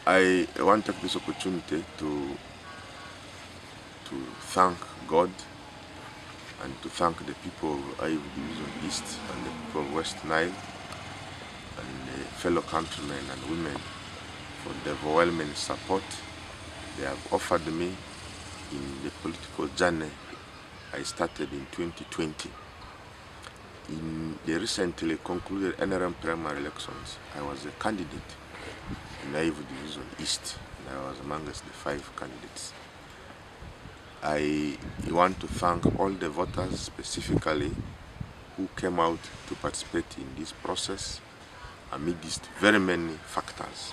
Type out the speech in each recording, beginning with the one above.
I want to take this opportunity to thank God and to thank the people of Ayivu Division East and the people of West Nile and the fellow countrymen and women for the overwhelming support they have offered me in the political journey I started in 2020. In the recently concluded NRM primary elections, I was a candidate in Ayivu Division East, and I was amongst the 5 candidates. I want to thank all the voters specifically who came out to participate in this process amidst very many factors.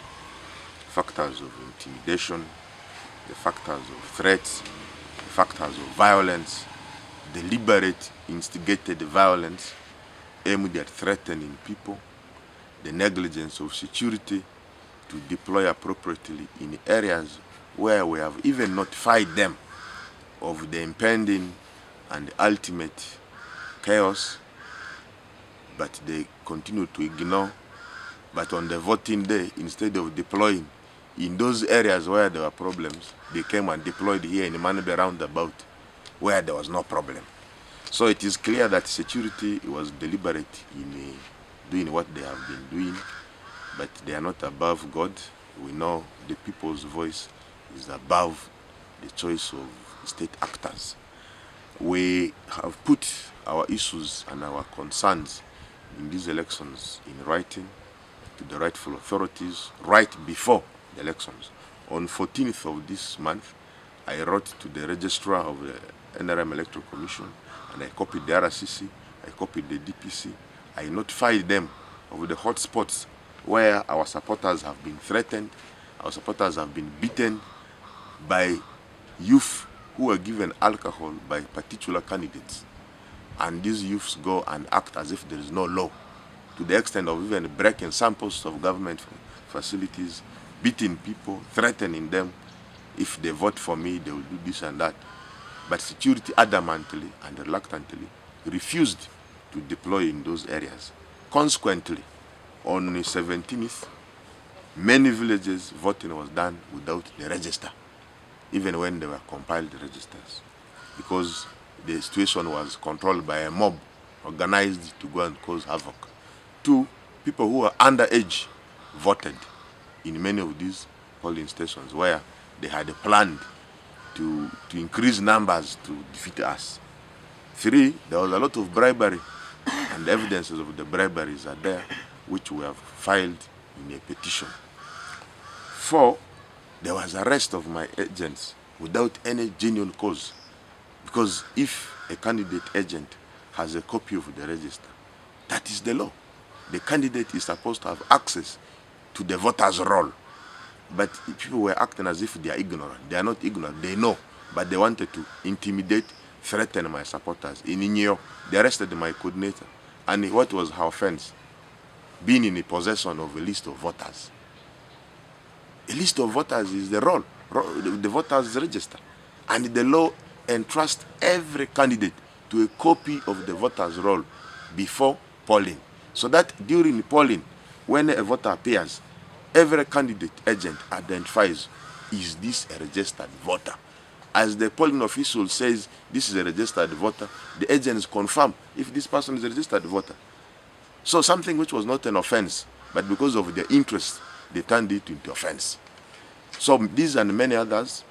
Factors of intimidation, the factors of threats, the factors of violence, deliberate instigated violence aimed at threatening people, the negligence of security to deploy appropriately in areas where we have even notified them of the impending and ultimate chaos, but they continue to ignore. But on the voting day, instead of deploying in those areas where there were problems, they came and deployed here in Manube roundabout where there was no problem. So it is clear that security was deliberate in doing what they have been doing, but they are not above God. We know the people's voice is above the choice of state actors. We have put our issues and our concerns in these elections in writing to the rightful authorities right before the elections. On 14th of this month, I wrote to the registrar of the NRM Electoral Commission, and I copied the RCC, I copied the DPC. I notified them of the hotspots where our supporters have been threatened, our supporters have been beaten by youth who were given alcohol by particular candidates. And these youths go and act as if there is no law, to the extent of even breaking samples of government facilities, beating people, threatening them. If they vote for me, they will do this and that. But security adamantly and reluctantly refused to deploy in those areas. Consequently, on the 17th, many villages voting was done without the register, even when they were compiled registers, because the situation was controlled by a mob organized to go and cause havoc. 2, people who were underage voted in many of these polling stations where they had planned to increase numbers to defeat us. 3, there was a lot of bribery, and evidences of the briberies are there, which we have filed in a petition. 4, there was arrest of my agents without any genuine cause, because if a candidate agent has a copy of the register, that is the law. The candidate is supposed to have access to the voter's roll. But people were acting as if they are ignorant. They are not ignorant, they know, but they wanted to intimidate, threaten my supporters. In Inyo, they arrested my coordinator. And what was her offense? Being in the possession of a list of voters. A list of voters is the roll, the voters register. And the law entrusts every candidate to a copy of the voters roll before polling, so that during the polling, when a voter appears, every candidate agent identifies, is this a registered voter? As the polling official says, this is a registered voter, the agents confirm if this person is a registered voter. So something which was not an offense, but because of their interest, they turned it into offense. So these and many others,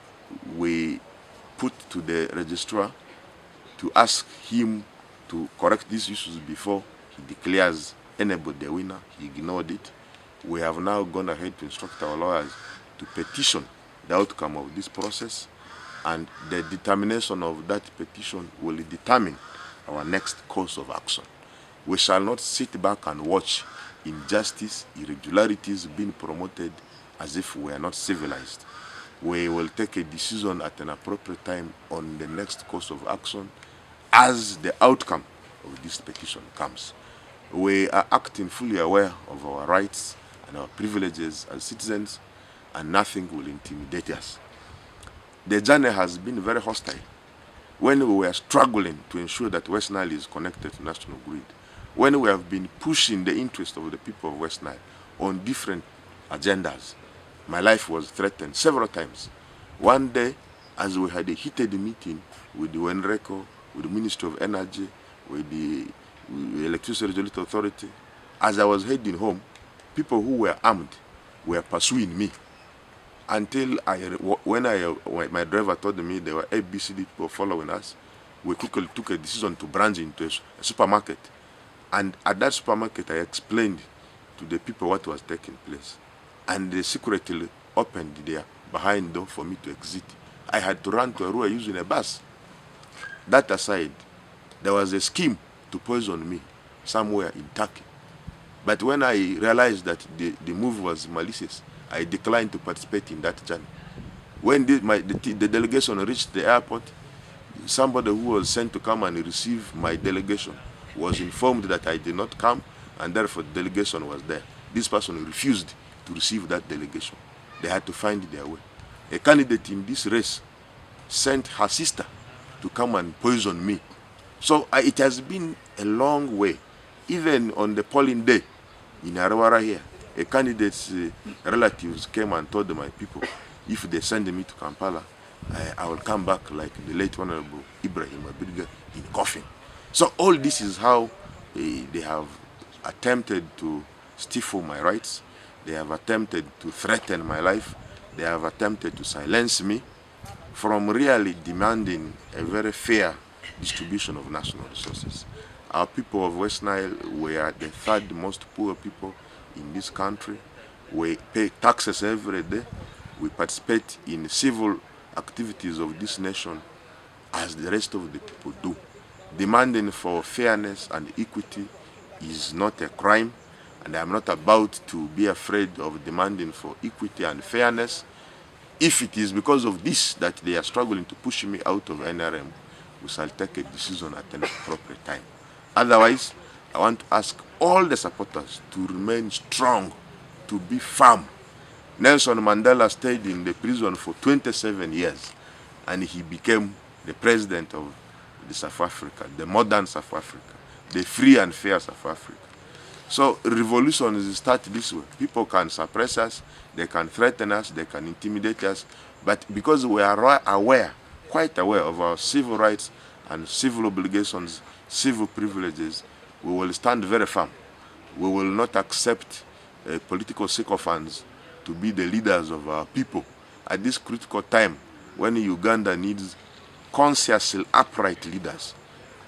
we put to the registrar to ask him to correct these issues before he declares anybody the winner. He ignored it. We have now gone ahead to instruct our lawyers to petition the outcome of this process, and the determination of that petition will determine our next course of action. We shall not sit back and watch injustice, irregularities being promoted as if we are not civilized. We will take a decision at an appropriate time on the next course of action as the outcome of this petition comes. We are acting fully aware of our rights and our privileges as citizens, and nothing will intimidate us. The journey has been very hostile. When we were struggling to ensure that West Nile is connected to national grid, when we have been pushing the interest of the people of West Nile on different agendas, My life was threatened several times. One day, as we had a heated meeting with the WENRECO, with the Ministry of Energy, with the Electricity Regulatory Authority, as I was heading home, people who were armed were pursuing me until when my driver told me there were ABCD people following us. We quickly took a decision to branch into a supermarket. And at that supermarket, I explained to the people what was taking place. And they secretly opened their behind door for me to exit. I had to run to Arua using a bus. That aside, there was a scheme to poison me somewhere in Turkey. But when I realized that the move was malicious, I declined to participate in that journey. When the delegation reached the airport, somebody who was sent to come and receive my delegation was informed that I did not come, and therefore the delegation was there. This person refused to receive that delegation. They had to find their way. A candidate in this race sent her sister to come and poison me. So it has been a long way. Even on the polling day in Arawara here, a candidate's relatives came and told my people, if they send me to Kampala, I will come back like the late Honorable Ibrahim Abirga in coffin. So all this is how they have attempted to stifle my rights. They have attempted to threaten my life. They have attempted to silence me from really demanding a very fair distribution of national resources. Our people of West Nile were the third most poor people in this country. We pay taxes every day. We participate in civil activities of this nation as the rest of the people do. Demanding for fairness and equity is not a crime, and I'm not about to be afraid of demanding for equity and fairness. If it is because of this that they are struggling to push me out of NRM, we shall take a decision at an appropriate time. Otherwise, I want to ask all the supporters to remain strong, to be firm. Nelson Mandela stayed in the prison for 27 years, and he became the president of the South Africa, the modern South Africa, the free and fair South Africa. So revolutions start this way. People can suppress us, they can threaten us, they can intimidate us, but because we are aware, quite aware of our civil rights and civil obligations, civil privileges, we will stand very firm. We will not accept political sycophants to be the leaders of our people at this critical time when Uganda needs consciously upright leaders.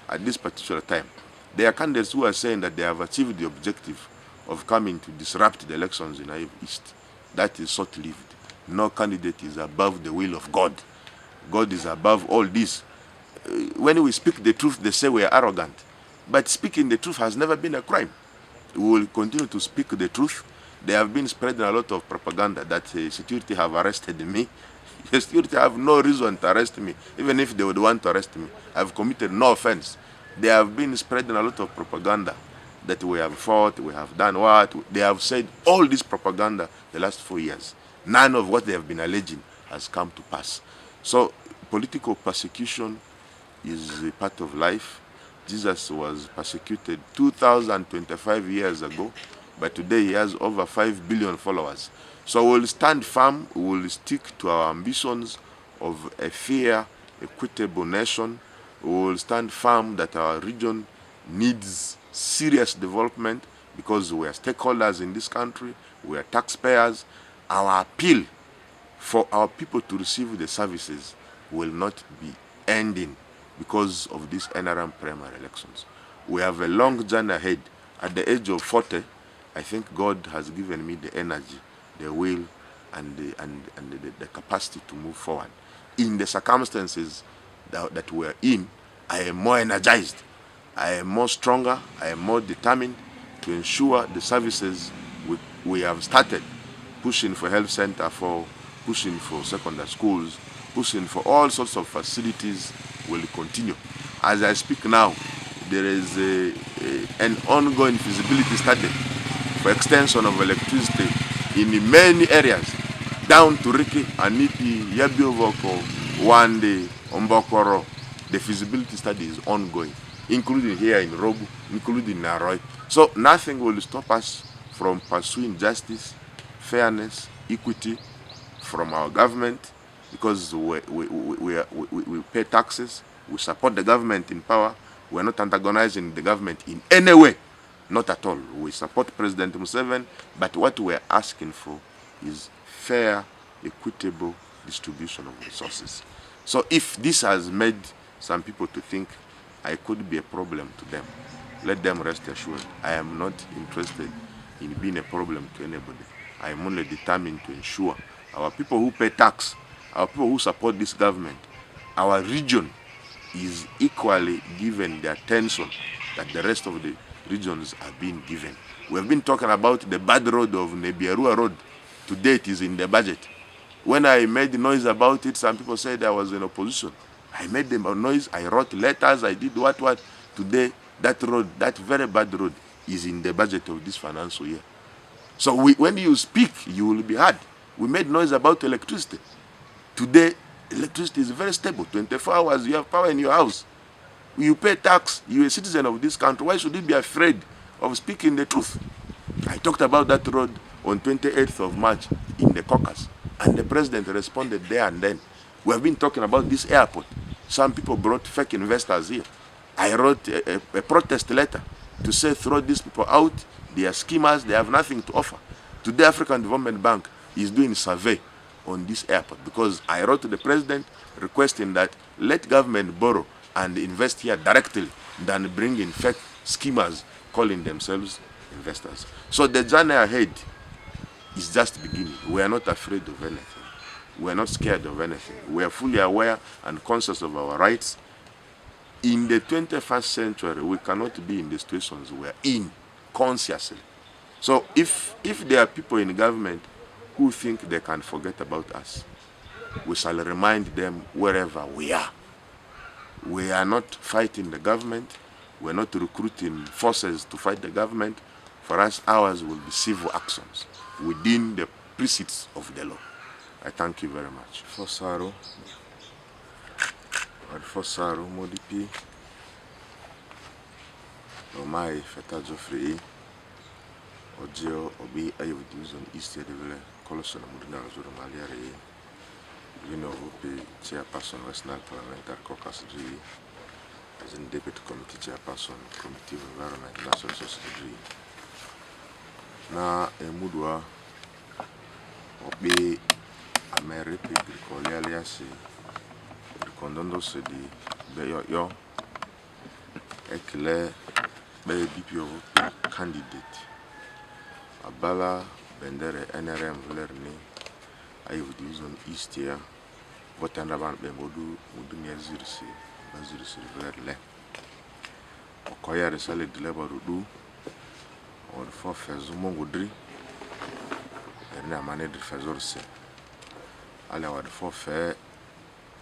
At this particular time, there are candidates who are saying that they have achieved the objective of coming to disrupt the elections in Ayivu East. That is short-lived. No candidate is above the will of God. God is above all this. When we speak the truth, they say we are arrogant. But speaking the truth has never been a crime. We will continue to speak the truth. They have been spreading a lot of propaganda that security have arrested me. The security have no reason to arrest me, even if they would want to arrest me. I have committed no offense. They have been spreading a lot of propaganda that we have fought, we have done what. They have said all this propaganda the last 4 years. None of what they have been alleging has come to pass. So political persecution is a part of life. Jesus was persecuted 2,025 years ago, but today he has over 5 billion followers. So we'll stand firm, we'll stick to our ambitions of a fair, equitable nation. We will stand firm that our region needs serious development because we are stakeholders in this country, we are taxpayers. Our appeal for our people to receive the services will not be ending because of these NRM primary elections. We have a long journey ahead. At the age of 40, I think God has given me the energy, the will, and the capacity to move forward. In the circumstances that we're in, I am more energized, I am more stronger, I am more determined to ensure the services we have started, pushing for health center, pushing for secondary schools, pushing for all sorts of facilities will continue. As I speak now, there is an ongoing feasibility study for extension of electricity in many areas, down to Riki, Anipi, Yabiovoko, Wande, Ombokoro. The feasibility study is ongoing, including here in Rogu, including Naroi. So nothing will stop us from pursuing justice, fairness, equity from our government, because we pay taxes, we support the government in power. We're not antagonizing the government in any way, not at all. We support President Museveni, but what we're asking for is fair, equitable distribution of resources. So if this has made some people to think I could be a problem to them, let them rest assured. I am not interested in being a problem to anybody. I am only determined to ensure our people who pay tax, our people who support this government, our region is equally given the attention that the rest of the regions are being given. We have been talking about the bad road of MEDIA-Robsyiti road. Today it is in the budget. When I made noise about it, some people said I was in opposition. I made them a noise, I wrote letters, I did what. Today, that road, that very bad road, is in the budget of this financial year. So when you speak, you will be heard. We made noise about electricity. Today, electricity is very stable. 24 hours, you have power in your house. You pay tax, you're a citizen of this country. Why should you be afraid of speaking the truth? I talked about that road on 28th of March in the caucus, and the president responded there and then. We have been talking about this airport. Some people brought fake investors here. I wrote a protest letter to say throw these people out. They are schemers, they have nothing to offer. Today, African Development Bank is doing a survey on this airport, because I wrote to the president requesting that let government borrow and invest here directly than bring in fake schemers calling themselves investors. So the journey ahead is just beginning. We are not afraid of anything. We are not scared of anything. We are fully aware and conscious of our rights. In the 21st century, we cannot be in the situations we are in consciously. So if there are people in government who think they can forget about us, we shall remind them wherever we are. We are not fighting the government. We are not recruiting forces to fight the government. For us, ours will be civil actions within the precepts of the law. I thank you very much. Fosaro, Modipi, Omai, Feta Joffrey, Ojo, Obi, Ayivu Division, East Devile, Colossal Mudina Zuru Maliare, Vino Hope, Chairperson, National Parliamentary Caucus, as in Deputy Committee Chairperson, Committee of Environment, National Society. Na Emudwa, Obi, Ameripe, Gricolialiasi, Condondo Sedi, Beyo, Ekle, Bay BPO candidate, Abala, Bendere, NRM, Vlerni, Ayivu Division East here, Votandaban Bemodu, Mudunia Zirisi, Bazirisi Vlerle, Okoya Resale de Lebarudu, or for Fezumo Woodri, and Namane de Fezorse. Ala wa for fair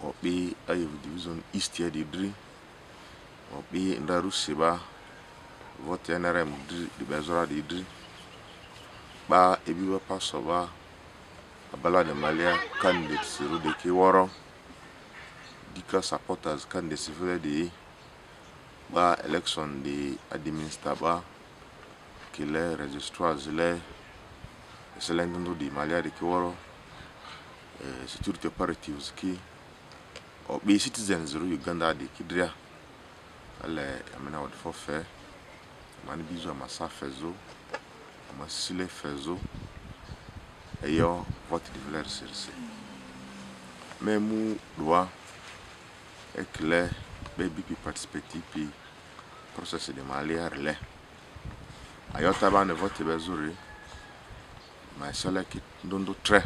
Obi Ayivu Division East here Didri, Obi Ndarusiba, vote NRM de Bezora Didri, Ba Ebiwa Passover, Abala de Malia, candidate Siru de Kiworo, Dika supporters candidate civil de Ba election de administer Ba, Kile registrar Zile, Selendendo de Malia de Kiworo, security operatives ki Obi citizens ru Uganda de Kidria, Ale amena wad for fair, mani bizu amasa fezo, amasile fezo, eyo vote de vler sirse. Memu doa ekle BBP participative pi process de Malia rele. Ayota ba ne vote bezuri, ma select ndondo tre.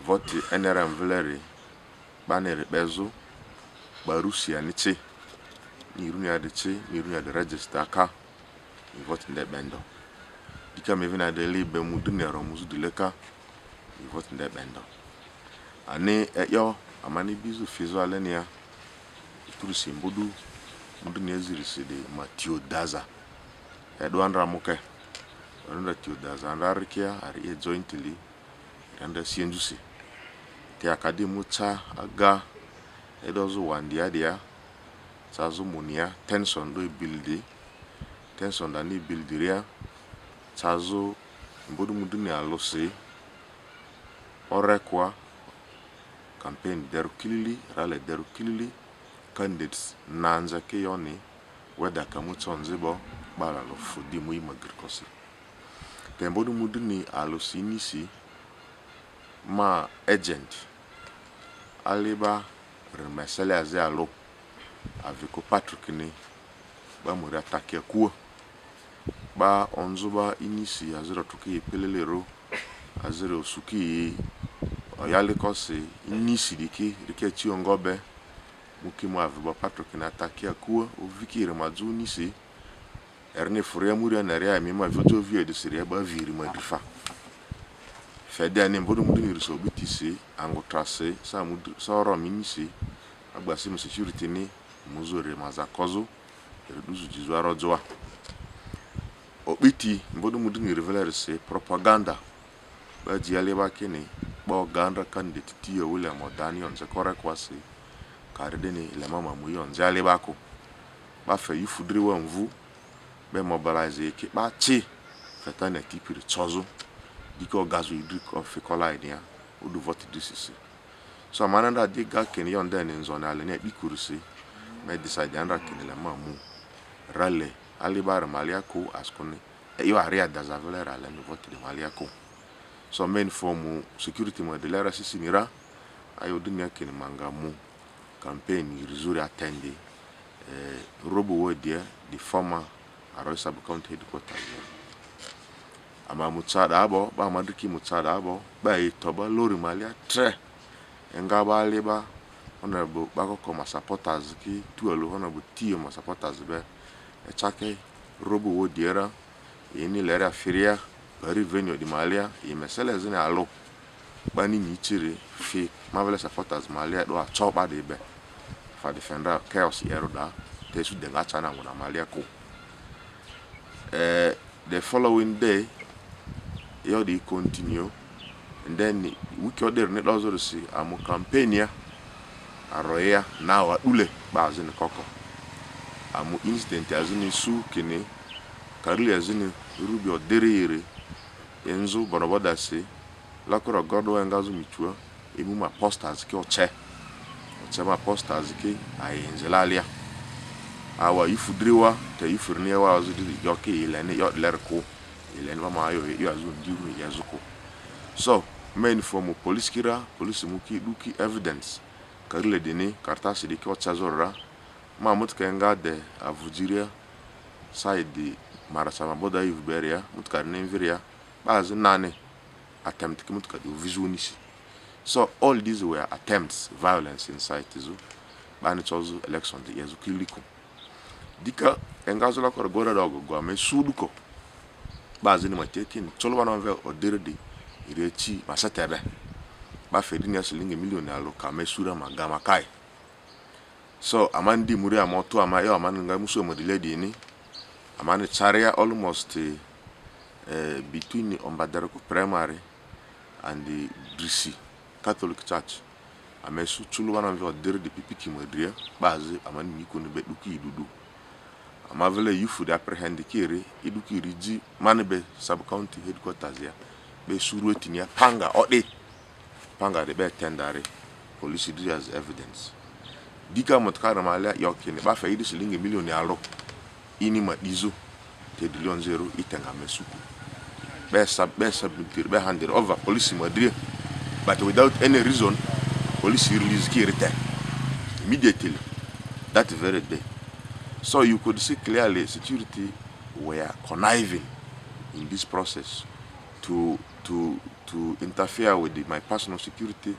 Vote NRM Vleri, Banner Bezo, Barusia Niche, Nirunia de Che, Nirunia de Register Ka, vote in the bando. Dicam even at the Libe Mudunia or Muzu de Leka, vote in the bando. Ane at yo, a mani bizu Fizo Alenia, Turusi Mbudu, Mudunia Zirisi de Matthew Daza, Edwan Ramoke, Runda Daza, and Arikia are jointly, and the Sienjusi. Te akadimu cha aga edozo wandia dia chazo munia tension do buildi tension da ni buildiria chazo mbodu muduni alose orekwa campaign derukilili rale derukilili candidates nanza ke yoni weda kamutsonze bo bala lo fudi mu imagrikosi tembodu muduni alo sinisi ma agent aliba remesele aze alo aviko Patrick ni ba muri atake kuo ba onzuba inisi azero tuki pelelero azero suki oyalikosi inisi diki rikechi ongobe mukimu avibo Patrick na atake kuo ovikire mazu nisi erne furia muri na ria mi ma voto vie de seria ba viri madrifa Feta ni mbodu mudu ni riso bitisi angotrase sa mudu soro minisi agbasi security ni muzore mazakozo reduzu jizwaro joa obiti mbodu mudu ni revelerse propaganda ba jiale ba kini ba ganda candidate tiyo William Odani on se kore kwasi karideni le mama muyo on jale ba ko ba fe yufudri wa mvu be mobilize ki ba chi Feta na tipiri chozo diko gazu idrik of fikola idea udu vote disisi so mananda diga keni yon den nzona ale ne bikurisi me decide andra keni le mamu rale alibar maliako askoni yo area dazavele rale no vote de maliako so main form security mo de lera sisi mira ayo dunya keni mangamu campaign irizuri attende robo wodie the former Arosa County headquarters ama mutsada abo ba madriki mutsada abo ba itoba lori malia tre engaba leba honorable bakoko ma supporters ki tuolo honorable tio ma supporters be echake robo wodiera eni lere afiria bari venue di malia e mesele zina alo bani ni chire fi marvel supporters malia do a chopa de be fa defender chaos eroda tesu de ngacha na ngona malia ko the following day they continue and then we could there net also see amu campaign aroya now ule bazin koko amu incident azini su kene karli azini rubi odere enzo bonoboda se lakoro godo engazu michua emu ma posters ki oche ma posters ki ayenzelalia awa ifudriwa te ifurniwa azudi yoke ilene yo lerko ilene mama yo azu ndiru yazuko so main form police kira police muki duki evidence karile deni karta sidiki ochazora mamut kenga de avujiria side marasama boda ivuberia mutkarne inviria bazi nane attempt kimutka de visualisi so all these were attempts violence inside tizu bani chozu election de yazukiliko dika engazola ko gora dogo go me suduko bazini matekin cholwana ve odirdi irechi masatebe ba fedini asilinge million alo ka me sura magama kai so amandi muri amoto amayo amananga muso modile dini amani charia almost between Ombadaroko primary and the Drisi Catholic Church amesu chulwana ve odirdi pipiki modria bazi amani mikoni be duki idudu amavele yufu de apprehend kiri idukiri ji manebe sub county headquarters ya be suru etinya panga ode panga de be tendare police do as evidence dika motkara malia yokene ba fa yidi silinge million alo ini ma dizo te dilion zero itenga mesuku be submit be handed over police madria but without any reason police release kiri immediately that very day. So you could see clearly security were conniving in this process to interfere with my personal security,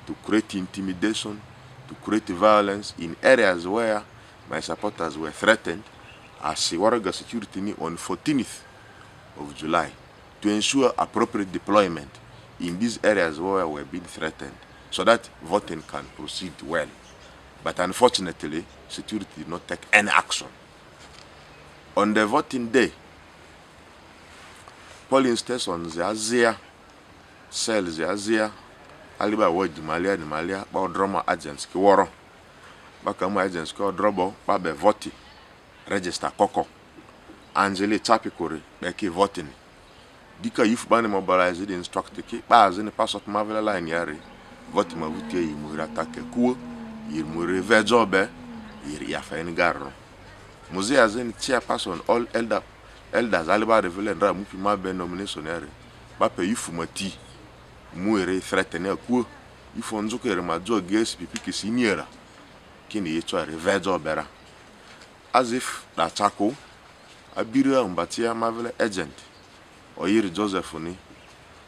to create intimidation, to create violence in areas where my supporters were threatened as Waraga security on 14th of July to ensure appropriate deployment in these areas where we were being threatened so that voting can proceed well. But unfortunately, security did not take any action. On the voting day, polling stations Azia, cells Azia, Aliba Wadi Malia, the Malia, Baudroma agents, Kiworo, Bakama agents, Kodrobo, Babe Voti, Register Coco, Angeli Chapikuri, Beki voting. dika if bani mobilize the instructor ki baz ni pass up mavela line yare vote ma vutie yi mu attaque ku yi mu revejobe yi ya fa en garro muzi azen chairperson all elders aliba revele ndra mu pi ma be nomination yare ba pe ifu mati mu ere threaten ku ifu nzuko ere ma jo gs pipi ki senior kini yecho revejobe as if da chako abira mbatia mavela agent oyiri Joseph ni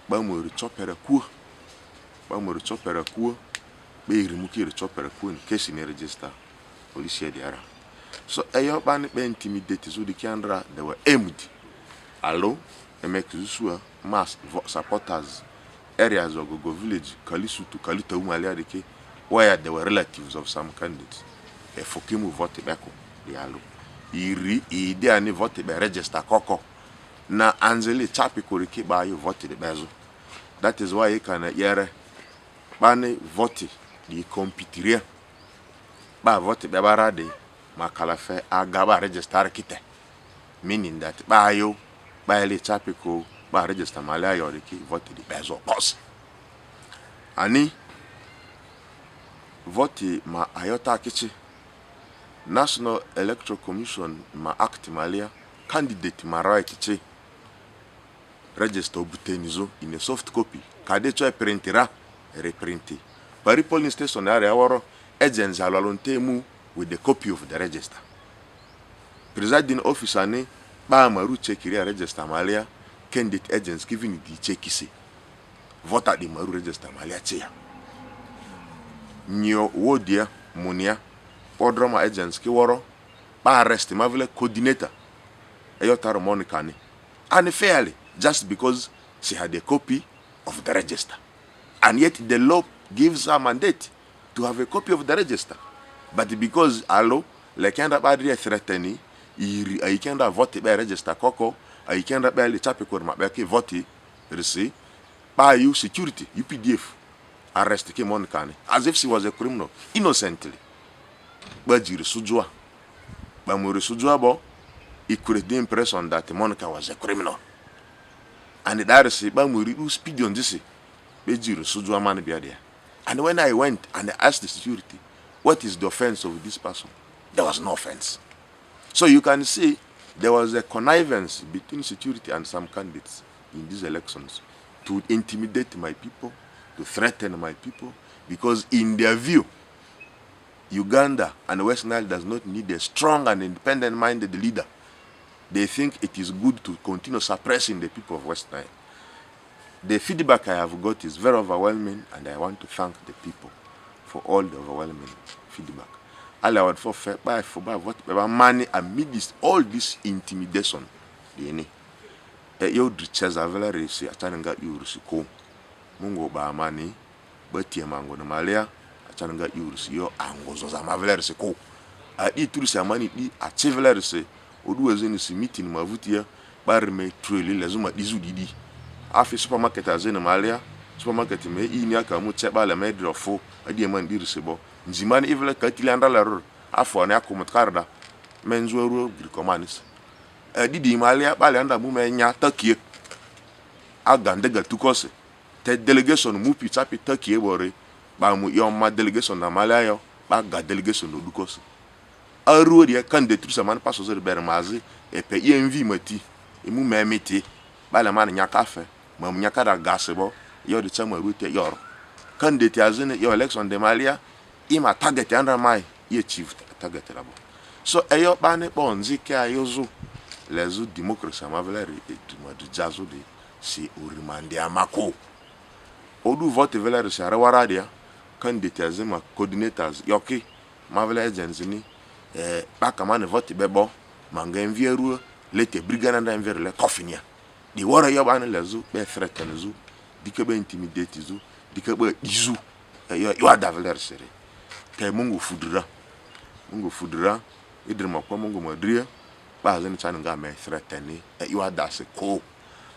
ba mu ri chopere ku be iri mu ki ri chopere ku in case in register police diara so eyo ba ni be intimidate so the Kendra they were aimed allo e make zusua mass supporters areas of Gogo village Kalisu to Kalita Umalia deke where they were relatives of some candidates e fokimu vote beko di allo iri ide ani vote be register koko na anzeli chapi kuriki ba you vote the bezo. That is why you can yere bani vote di competiria ba vote be barade makalafe agaba register kite, meaning that ba you ba le chapi ko ba register malaya yoriki vote the bezo boss ani vote ma ayota kichi National Electoral Commission ma act malia candidate ma right kichi register obutenizo in a soft copy kade cho printera reprinti pari polling station area woro agents alolonte mu with the copy of the register presiding officer ni ba maru check register malia candidate agents giving the check isi voter di maru register malia chia nyo wodia munia podroma agents ki woro ba arrest mavile coordinator eyotaro Monica ni unfairly just because she had a copy of the register, and yet the law gives her mandate to have a copy of the register, but because allo like kenda badri threateni I kenda vote by register koko I kenda by le chape ko ma ke vote resi by you security UPDF arrest ke Monica as if she was a criminal innocently but jiri sujua ba muri sujua bo it created the impression that Monica was a criminal. And that is ba muri do speed on this be jiri sujua man be there. And when I went and I asked the security, what is the offense of this person? There was no offense. So you can see there was a connivance between security and some candidates in these elections to intimidate my people, to threaten my people, because in their view, Uganda and West Nile does not need a strong and independent-minded leader. They think it is good to continue suppressing the people of West Nile. The feedback I have got is very overwhelming, and I want to thank the people for all the overwhelming feedback. All I would for what money amidst all this intimidation. You riches are very rich. I can't you rusiko. Mungo ba money, but ye mango na malia. I can't get you rusio angozo za mavler rusiko. I eat through some money. I chiveler say. Odu ezeni si meeting mavutia barme truly lazima dizu didi. Afi supermarket azeni malia. Supermarket me ini aka mu cheba la medrofo adi man dirisebo. Nzimani evle katilanda la ro. Afo na akomutarda menzuero grikomanis. Didi malia bale anda mu menya takie. Agandega tukose. Te delegation mu pichapi takie bore. Ba mu yoma delegation na malia yo. Ba ga delegation no dukose. Aru dia kan de trusa man paso zer bermazi e pe envi mati e mu memeti bala man nya kafe ma mu nya kada gasebo yo de chama rute yor kan de tiazene yo election de malia ima target andra mai ye chief target labo so eyo bane bonzi ke ayozu lezu democracy amaveleri e du jazo de si urimande amako odu vote veleri si arewara dia kan de tiazema coordinators yoki mavele agents ni baka man vote bebo manga envieru lete brigana nda envier le kofinia di wora yo ban lezu be threaten zu dike be intimidate zu dike be izu yo adaveler sere te mungu fudura idrima kwa mungu madria ba zeni chana nga me threaten yo adase ko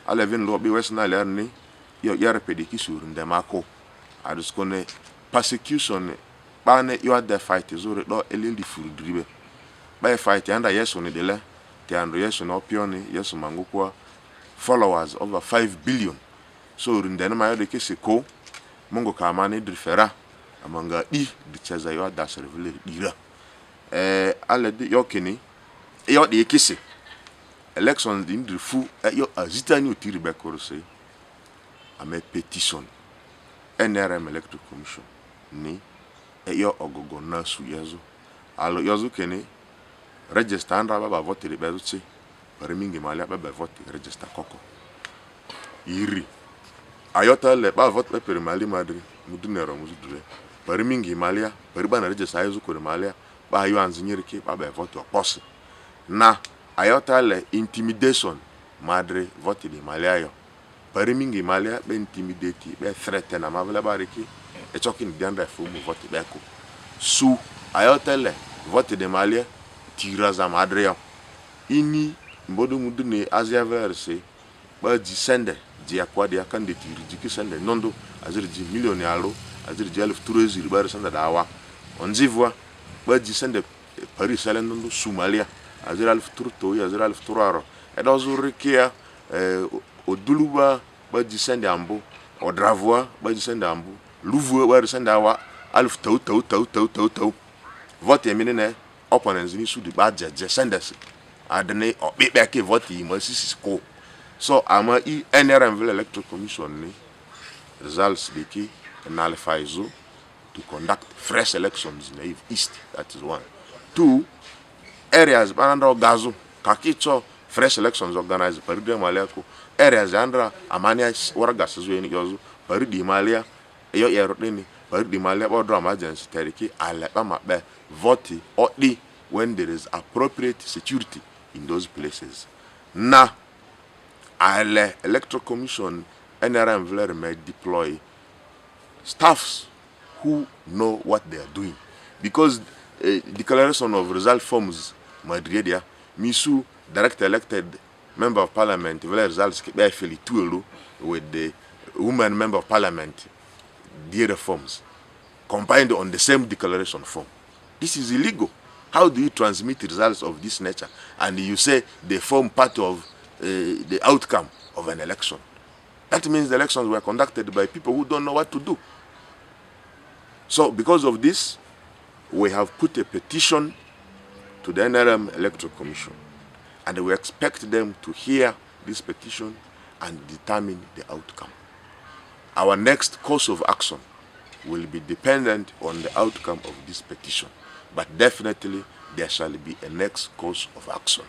alevin lo be west na lerni yo yare pedikisuru ndemako aduskone persecution bane you are the fight is already do elindi furudribe by fight anda yeso ni dele te ando yeso no pioni yeso mangukwa followers over 5 billion. So in the name of the ko mongo kamani drifera amanga di cheza yo da servele dira ale de yokini yo de kisi elections din drifu yo azitani otiri be korose ame petition NRM electoral commission ni yo ogogo na su yezo alo yozu kene register andra baba vote de bezuchi parmingi mali baba vote register koko iri ayota le ba vote pe per mali madri mudunero muzudure parmingi malia pariba na register yezu ko malia ba yo anzinyiriki baba vote opos na ayota le intimidation madri vote de malia yo parmingi malia be intimidate be threaten na mabele bariki e chokin dianda fu mu vote be ko su ayota le vote de malia tiraza madri ini mbodo mudune azia verse ba di sende di akwa di akande tiri jiki sende nondo azir di million yalo azir di 1300 bar sende dawa onzivwa ba di sende paris sale nondo Somalia azir 1300 to azir 1300 edo zurikia oduluba ba di sende ambo odravoa ba di sende ambo louvo bar sende awa 1000 tau vote eminene opponents ni su di ba je sendes adene obebe vote mo sisi ko so ama NRM electoral commission ni results de ki nullifies to conduct fresh elections in Ayivu East. That is one. Two areas bananda gazo kakicho fresh elections organized paride maleko areas andra amania waraga sezo ni yozo paride malia eyo yerodeni paride malia bodro emergency teriki aleba mabe vote odi when there is appropriate security in those places. Na ale electoral commission NRM vler may deploy staffs who know what they are doing, because declaration of result forms madridia misu direct elected member of parliament vler results be fili tuelo with the woman member of parliament the forms combined on the same declaration form. This is illegal. How do you transmit results of this nature and you say they form part of the outcome of an election? That means the elections were conducted by people who don't know what to do. So because of this, we have put a petition to the NRM Electoral Commission, and we expect them to hear this petition and determine the outcome. Our next course of action will be dependent on the outcome of this petition, but definitely there shall be a next course of action.